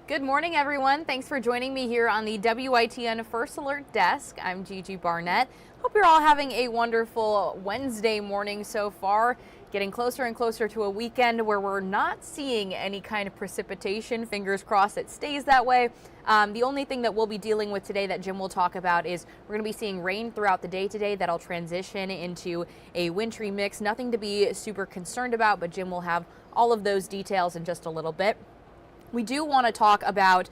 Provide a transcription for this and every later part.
Good morning, everyone. Thanks for joining me here on the WITN First Alert Desk. I'm Gigi Barnett. Hope you're all having a wonderful Wednesday morning so far. Getting closer and closer to a weekend where we're not seeing any kind of precipitation. Fingers crossed it stays that way. The only thing that we'll be dealing with today that Jim will talk about is we're going to be seeing rain throughout the day today that'll transition into a wintry mix. Nothing to be super concerned about, but Jim will have all of those details in just a little bit. We do want to talk about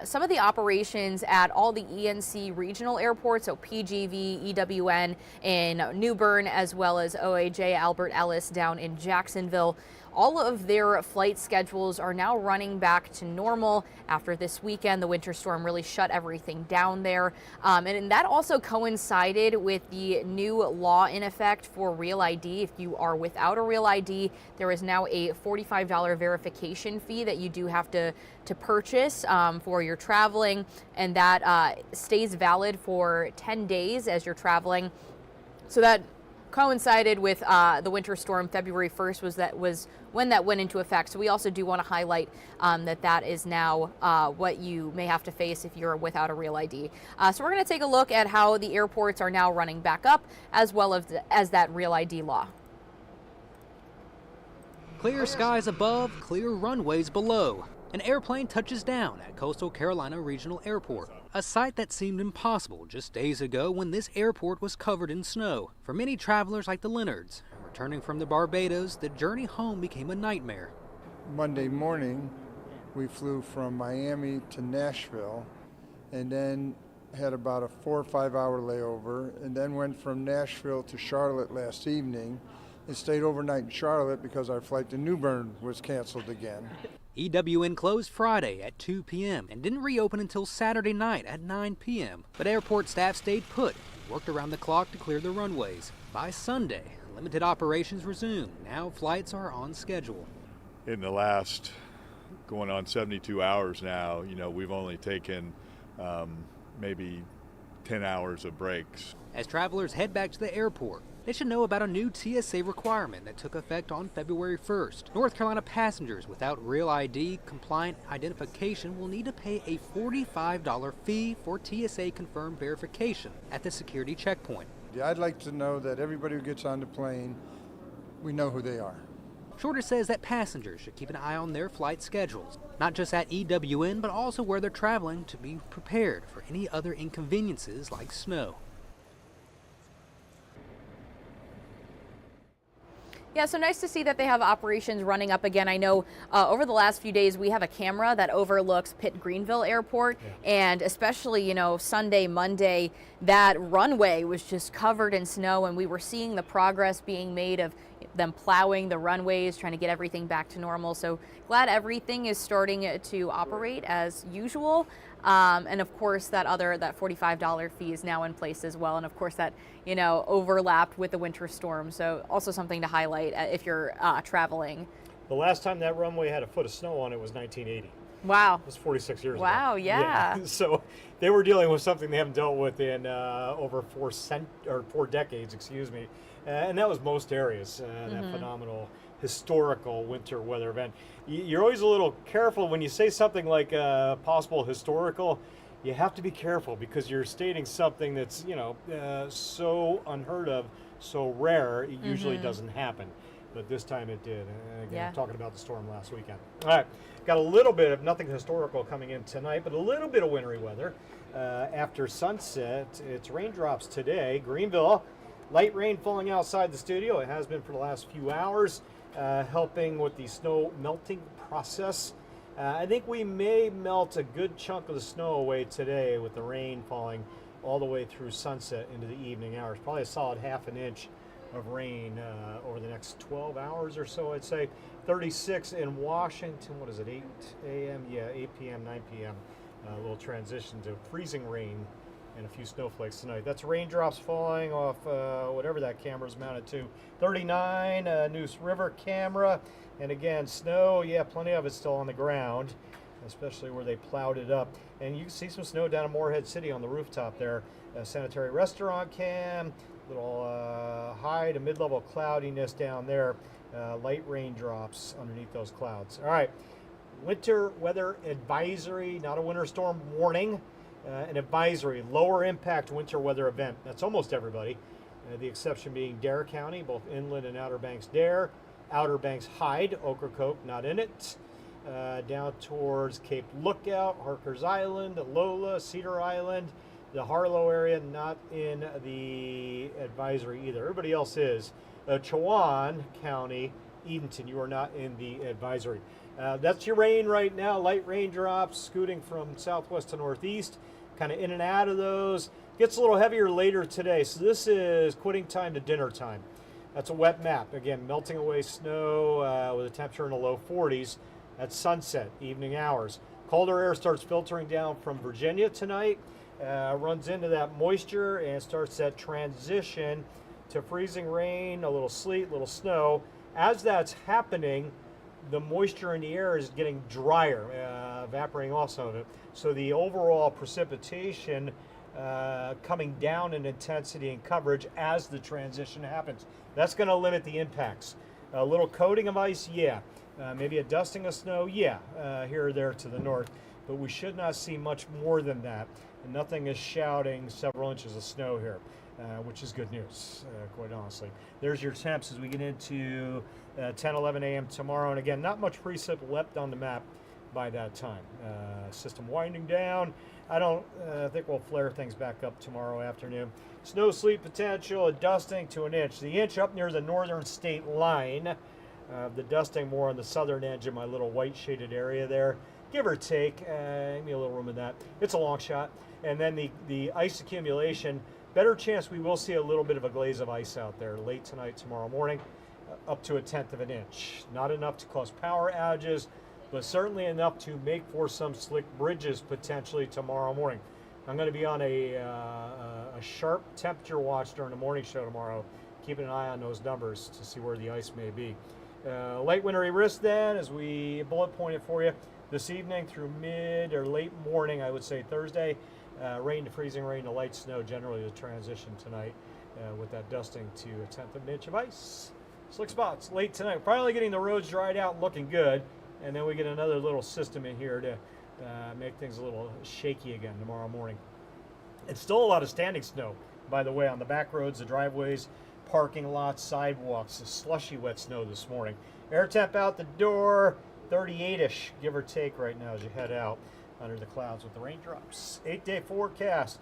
some of the operations at all the ENC regional airports, so PGV, EWN in New Bern, as well as OAJ Albert Ellis down in Jacksonville. All of their flight schedules are now running back to normal after this weekend. The winter storm really shut everything down there. And that also coincided with the new law in effect for Real ID. If you are without a Real ID, there is now a $45 verification fee that you do have to purchase for your traveling, and that stays valid for 10 days as you're traveling. So that coincided with the winter storm. February 1st was when that went into effect. So we also do want to highlight that is now what you may have to face if you're without a Real ID. So we're going to take a look at how the airports are now running back up, as well as that Real ID law. Clear skies above, clear runways below. An airplane touches down at Coastal Carolina Regional Airport, a sight that seemed impossible just days ago when this airport was covered in snow. For many travelers like the Leonards, returning from the Barbados, the journey home became a nightmare. Monday morning, we flew from Miami to Nashville, and then had about a 4 or 5 hour layover, and then went from Nashville to Charlotte last evening, and stayed overnight in Charlotte because our flight to New Bern was canceled again. EWN closed Friday at 2 p.m. and didn't reopen until Saturday night at 9 p.m. But airport staff stayed put and worked around the clock to clear the runways. By Sunday, limited operations resumed. Now flights are on schedule. In the last going on 72 hours now, we've only taken maybe 10 hours of breaks. As travelers head back to the airport, they should know about a new TSA requirement that took effect on February 1st. North Carolina passengers without Real ID compliant identification will need to pay a $45 fee for TSA confirmed verification at the security checkpoint. I'd like to know that everybody who gets on the plane, we know who they are. Shorter says that passengers should keep an eye on their flight schedules, not just at EWN, but also where they're traveling, to be prepared for any other inconveniences like snow. Yeah, so nice to see that they have operations running up again. I know over the last few days we have a camera that overlooks Pitt Greenville Airport, and especially, Sunday, Monday, that runway was just covered in snow, and we were seeing the progress being made of them plowing the runways, trying to get everything back to normal. So glad everything is starting to operate as usual. And of course that $45 fee is now in place as well. And of course that, overlapped with the winter storm. So also something to highlight if you're traveling. The last time that runway had a foot of snow on it was 1980. Wow. It was 46 years ago. Wow, yeah. So they were dealing with something they haven't dealt with in over 4 decades, and that was most areas, that phenomenal historical winter weather event. You're always a little careful when you say something like possible historical. You have to be careful because you're stating something that's, so unheard of, so rare, it usually doesn't happen. But this time it did. Again, talking about the storm last weekend. All right, got a little bit of nothing historical coming in tonight, but a little bit of wintry weather. After sunset, it's raindrops today. Greenville, light rain falling outside the studio. It has been for the last few hours, helping with the snow melting process. I think we may melt a good chunk of the snow away today with the rain falling all the way through sunset into the evening hours. Probably a solid half an inch of rain over the next 12 hours or so, I'd say. 36 in Washington. What is it, 8 a.m.? Yeah, 8 p.m., 9 p.m. A little transition to freezing rain and a few snowflakes tonight. That's raindrops falling off whatever that camera's mounted to. 39, Neuse River camera. And again, snow, yeah, plenty of it still on the ground, especially where they plowed it up. And you can see some snow down in Morehead City on the rooftop there. Sanitary restaurant cam, little high to mid-level cloudiness down there. Light raindrops underneath those clouds. All right, winter weather advisory, not a winter storm warning, an advisory, lower impact winter weather event. That's almost everybody. The exception being Dare County, both inland and Outer Banks Dare. Outer Banks Hyde, Ocracoke, not in it. Down towards Cape Lookout, Harkers Island, Lola, Cedar Island, the Harlow area, not in the advisory either. Everybody else is. Chowan County, Edenton, you are not in the advisory. That's your rain right now. Light raindrops scooting from southwest to northeast, kind of in and out of those. Gets a little heavier later today. So this is quitting time to dinner time. That's a wet map. Again, melting away snow with a temperature in the low 40s. That's sunset, evening hours. Colder air starts filtering down from Virginia tonight, runs into that moisture and starts that transition to freezing rain, a little sleet, a little snow. As that's happening, the moisture in the air is getting drier, evaporating off some of it. So the overall precipitation coming down in intensity and coverage as the transition happens. That's going to limit the impacts. A little coating of ice, yeah. Maybe a dusting of snow, yeah, here or there to the north. But we should not see much more than that. And nothing is shouting several inches of snow here, which is good news, quite honestly. There's your temps as we get into 10, 11 a.m. tomorrow. And again, not much precip left on the map by that time. System winding down. I don't think we'll flare things back up tomorrow afternoon. Snow, sleet potential, a dusting to an inch. The inch up near the northern state line. The dusting more on the southern edge of my little white shaded area there. Give or take, give me a little room in that. It's a long shot. And then the ice accumulation, better chance we will see a little bit of a glaze of ice out there late tonight, tomorrow morning, up to 1/10 of an inch. Not enough to cause power outages, but certainly enough to make for some slick bridges potentially tomorrow morning. I'm going to be on a sharp temperature watch during the morning show tomorrow, keeping an eye on those numbers to see where the ice may be. Light wintry risk then, as we bullet pointed for you this evening through mid or late morning, I would say Thursday. Rain to freezing rain to light snow, generally the transition tonight with that dusting to 1/10 of an inch of ice. Slick spots late tonight. Finally getting the roads dried out and looking good. And then we get another little system in here to make things a little shaky again tomorrow morning. It's still a lot of standing snow, by the way, on the back roads, the driveways, parking lots, sidewalks, slushy wet snow this morning. Air temp out the door, 38-ish, give or take right now as you head out under the clouds with the raindrops. 8-day forecast.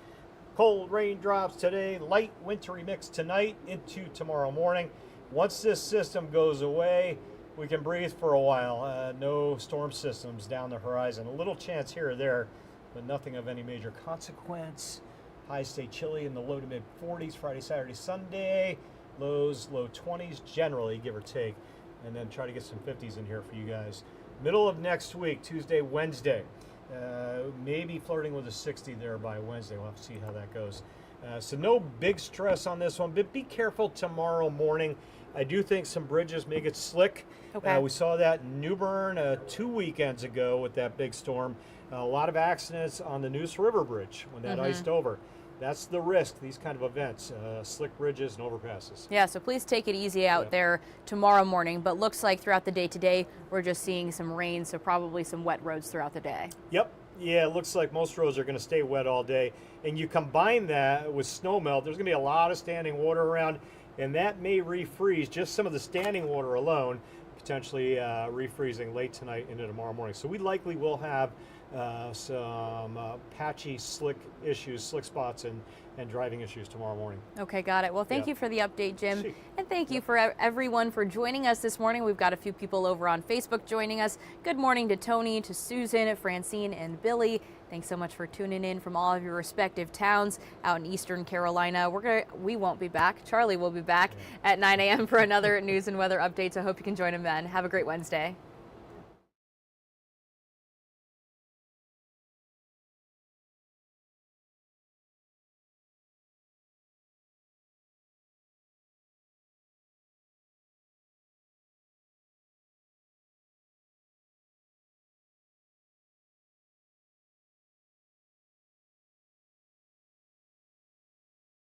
Cold raindrops today, light wintry mix tonight into tomorrow morning. Once this system goes away, we can breathe for a while. No storm systems down the horizon. A little chance here or there, but nothing of any major consequence. Highs stay chilly in the low to mid 40s Friday, Saturday, Sunday. Lows, low 20s generally, give or take. And then try to get some 50s in here for you guys. Middle of next week, Tuesday, Wednesday. Maybe flirting with a 60 there by Wednesday. We'll have to see how that goes. So no big stress on this one, but be careful tomorrow morning. I do think some bridges may get slick. Okay. We saw that in New Bern 2 weekends ago with that big storm. A lot of accidents on the Neuse River Bridge when that iced over. That's the risk, these kind of events, slick bridges and overpasses. Yeah, so please take it easy out there tomorrow morning. But looks like throughout the day today, we're just seeing some rain, so probably some wet roads throughout the day. Yep. Yeah, it looks like most roads are going to stay wet all day. And you combine that with snow melt, there's going to be a lot of standing water around, and that may refreeze just some of the standing water alone, potentially refreezing late tonight into tomorrow morning. So we likely will have some patchy slick spots and driving issues tomorrow morning. Okay, got it. Well, thank you for the update, Jim. Sure. And thank you for everyone for joining us this morning. We've got a few people over on Facebook joining us. Good morning to Tony, to Susan, Francine, and Billy. Thanks so much for tuning in from all of your respective towns out in Eastern Carolina. We won't be back. Charlie will be back at 9 a.m. for another news and weather update. So I hope you can join him then. Have a great Wednesday.